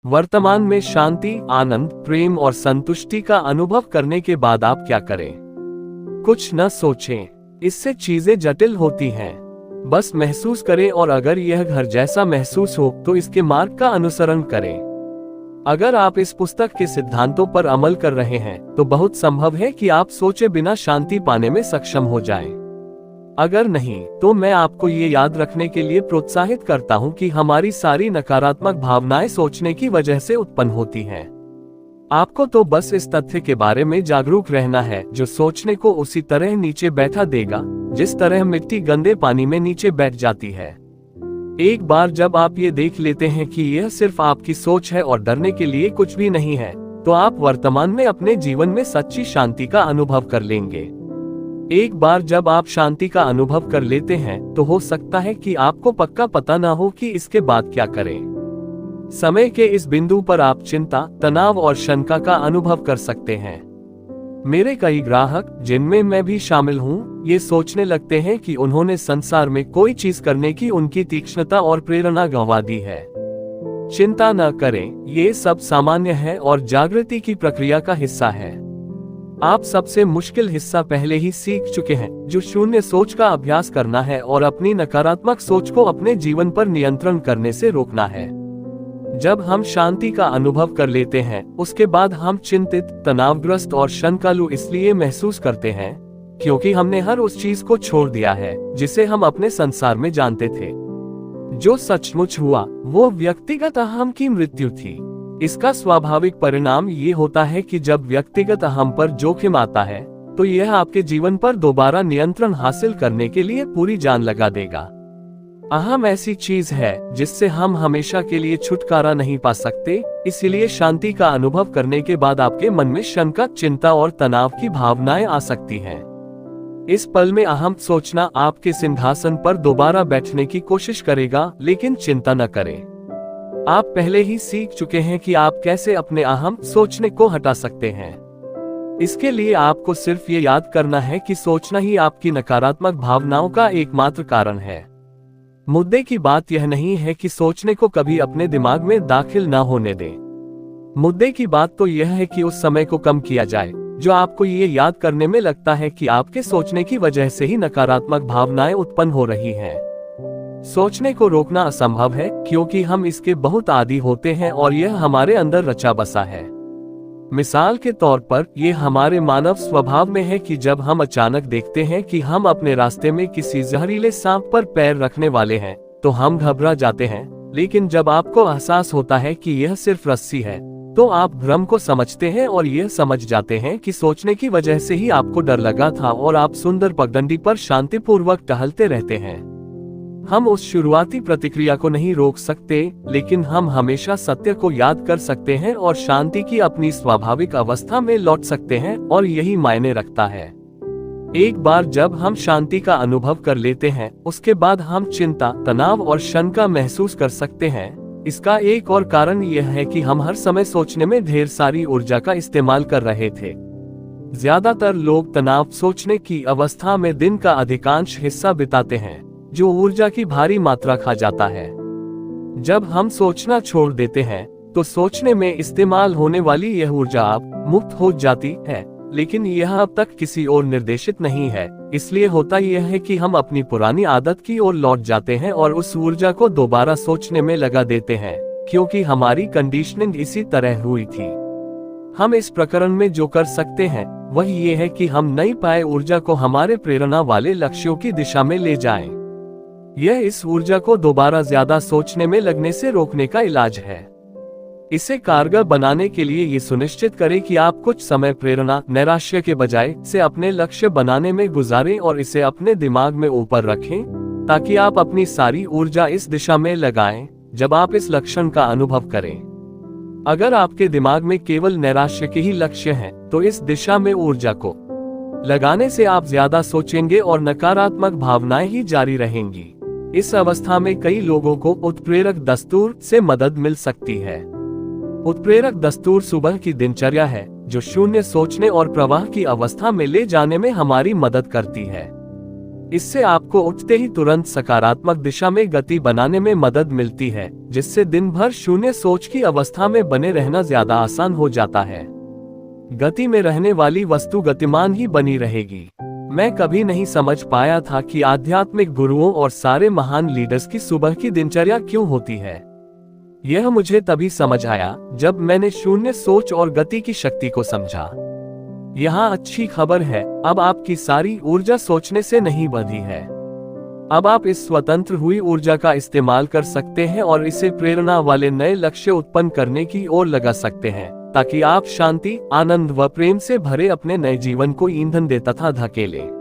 वर्तमान में शांति, आनंद, प्रेम और संतुष्टि का अनुभव करने के बाद आप क्या करें? कुछ न सोचें, इससे चीजें जटिल होती हैं। बस महसूस करें और अगर यह घर जैसा महसूस हो तो इसके मार्ग का अनुसरण करें। अगर आप इस पुस्तक के सिद्धांतों पर अमल कर रहे हैं तो बहुत संभव है कि आप सोचे बिना शांति पाने में सक्षम हो जाएं। अगर नहीं तो मैं आपको ये याद रखने के लिए प्रोत्साहित करता हूँ कि हमारी सारी नकारात्मक भावनाएं सोचने की वजह से उत्पन्न होती हैं। आपको तो बस इस तथ्य के बारे में जागरूक रहना है जो सोचने को उसी तरह नीचे बैठा देगा जिस तरह मिट्टी गंदे पानी में नीचे बैठ जाती है। एक बार जब आप ये देख लेते हैं कि यह सिर्फ आपकी सोच है और डरने के लिए कुछ भी नहीं है, तो आप वर्तमान में अपने जीवन में सच्ची शांति का अनुभव कर लेंगे। एक बार जब आप शांति का अनुभव कर लेते हैं तो हो सकता है कि आपको पक्का पता ना हो कि इसके बाद क्या करें। समय के इस बिंदु पर आप चिंता, तनाव और शंका का अनुभव कर सकते हैं। मेरे कई ग्राहक, जिनमें मैं भी शामिल हूँ, ये सोचने लगते हैं कि उन्होंने संसार में कोई चीज करने की उनकी तीक्ष्णता और प्रेरणा गंवा दी है। चिंता न करें, ये सब सामान्य है और जागृति की प्रक्रिया का हिस्सा है। आप सबसे मुश्किल हिस्सा पहले ही सीख चुके हैं, जो शून्य सोच का अभ्यास करना है और अपनी नकारात्मक सोच को अपने जीवन पर नियंत्रण करने से रोकना है। जब हम शांति का अनुभव कर लेते हैं, उसके बाद हम चिंतित, तनावग्रस्त और शंकालु इसलिए महसूस करते हैं क्योंकि हमने हर उस चीज को छोड़ दिया है जिसे हम अपने संसार में जानते थे। जो सचमुच हुआ वो व्यक्तिगत अहम की मृत्यु थी। इसका स्वाभाविक परिणाम ये होता है कि जब व्यक्तिगत अहम पर जोखिम आता है तो यह आपके जीवन पर दोबारा नियंत्रण हासिल करने के लिए पूरी जान लगा देगा। अहम ऐसी चीज है जिससे हम हमेशा के लिए छुटकारा नहीं पा सकते, इसलिए शांति का अनुभव करने के बाद आपके मन में शंका, चिंता और तनाव की भावनाएं आ सकती हैं। इस पल में अहम सोचना आपके सिंहासन पर दोबारा बैठने की कोशिश करेगा, लेकिन चिंता न करें। आप पहले ही सीख चुके हैं कि आप कैसे अपने अहम सोचने को हटा सकते हैं। इसके लिए आपको सिर्फ ये याद करना है कि सोचना ही आपकी नकारात्मक भावनाओं का एकमात्र कारण है। मुद्दे की बात यह नहीं है कि सोचने को कभी अपने दिमाग में दाखिल न होने दें। मुद्दे की बात तो यह है कि उस समय को कम किया जाए जो आपको ये याद करने में लगता है कि आपके सोचने की वजह से ही नकारात्मक भावनाएं उत्पन्न हो रही हैं। सोचने को रोकना असंभव है क्योंकि हम इसके बहुत आदी होते हैं और यह हमारे अंदर रचा बसा है। मिसाल के तौर पर यह हमारे मानव स्वभाव में है कि जब हम अचानक देखते हैं कि हम अपने रास्ते में किसी जहरीले सांप पर पैर रखने वाले हैं तो हम घबरा जाते हैं, लेकिन जब आपको एहसास होता है कि यह सिर्फ रस्सी है तो आप भ्रम को समझते हैं और यह समझ जाते हैं कि सोचने की वजह से ही आपको डर लगा था और आप सुंदर पगडंडी पर शांतिपूर्वक टहलते रहते हैं। हम उस शुरुआती प्रतिक्रिया को नहीं रोक सकते, लेकिन हम हमेशा सत्य को याद कर सकते हैं और शांति की अपनी स्वाभाविक अवस्था में लौट सकते हैं, और यही मायने रखता है। एक बार जब हम शांति का अनुभव कर लेते हैं, उसके बाद हम चिंता, तनाव और शंका महसूस कर सकते हैं। इसका एक और कारण यह है कि हम हर समय सोचने में ढेर सारी ऊर्जा का इस्तेमाल कर रहे थे। ज्यादातर लोग तनाव सोचने की अवस्था में दिन का अधिकांश हिस्सा बिताते हैं, जो ऊर्जा की भारी मात्रा खा जाता है। जब हम सोचना छोड़ देते हैं तो सोचने में इस्तेमाल होने वाली यह ऊर्जा अब मुक्त हो जाती है, लेकिन यह अब तक किसी और निर्देशित नहीं है। इसलिए होता यह है कि हम अपनी पुरानी आदत की ओर लौट जाते हैं और उस ऊर्जा को दोबारा सोचने में लगा देते हैं, क्योंकि हमारी कंडीशनिंग इसी तरह हुई थी। हम इस प्रकरण में जो कर सकते हैं वह ये है कि हम नई पाए ऊर्जा को हमारे प्रेरणा वाले लक्ष्यों की दिशा में ले जाएं। यह इस ऊर्जा को दोबारा ज्यादा सोचने में लगने से रोकने का इलाज है। इसे कारगर बनाने के लिए ये सुनिश्चित करें कि आप कुछ समय प्रेरणा, नैराश्य के बजाय से अपने लक्ष्य बनाने में गुजारें और इसे अपने दिमाग में ऊपर रखें, ताकि आप अपनी सारी ऊर्जा इस दिशा में लगाएं जब आप इस लक्षण का अनुभव करें। अगर आपके दिमाग में केवल नैराश्य के ही लक्ष्य हैं, तो इस दिशा में ऊर्जा को लगाने से आप ज्यादा सोचेंगे और नकारात्मक भावनाएं ही जारी रहेंगी। इस अवस्था में कई लोगों को उत्प्रेरक दस्तूर से मदद मिल सकती है। उत्प्रेरक दस्तूर सुबह की दिनचर्या है जो शून्य सोचने और प्रवाह की अवस्था में ले जाने में हमारी मदद करती है। इससे आपको उठते ही तुरंत सकारात्मक दिशा में गति बनाने में मदद मिलती है, जिससे दिन भर शून्य सोच की अवस्था में बने रहना ज्यादा आसान हो जाता है। गति में रहने वाली वस्तु गतिमान ही बनी रहेगी। मैं कभी नहीं समझ पाया था कि आध्यात्मिक गुरुओं और सारे महान लीडर्स की सुबह की दिनचर्या क्यों होती है। यह मुझे तभी समझ आया जब मैंने शून्य सोच और गति की शक्ति को समझा। यहाँ अच्छी खबर है, अब आपकी सारी ऊर्जा सोचने से नहीं बंधी है। अब आप इस स्वतंत्र हुई ऊर्जा का इस्तेमाल कर सकते हैं और इसे प्रेरणा वाले नए लक्ष्य उत्पन्न करने की ओर लगा सकते हैं, ताकि आप शांति, आनंद व प्रेम से भरे अपने नए जीवन को ईंधन दे तथा धकेले।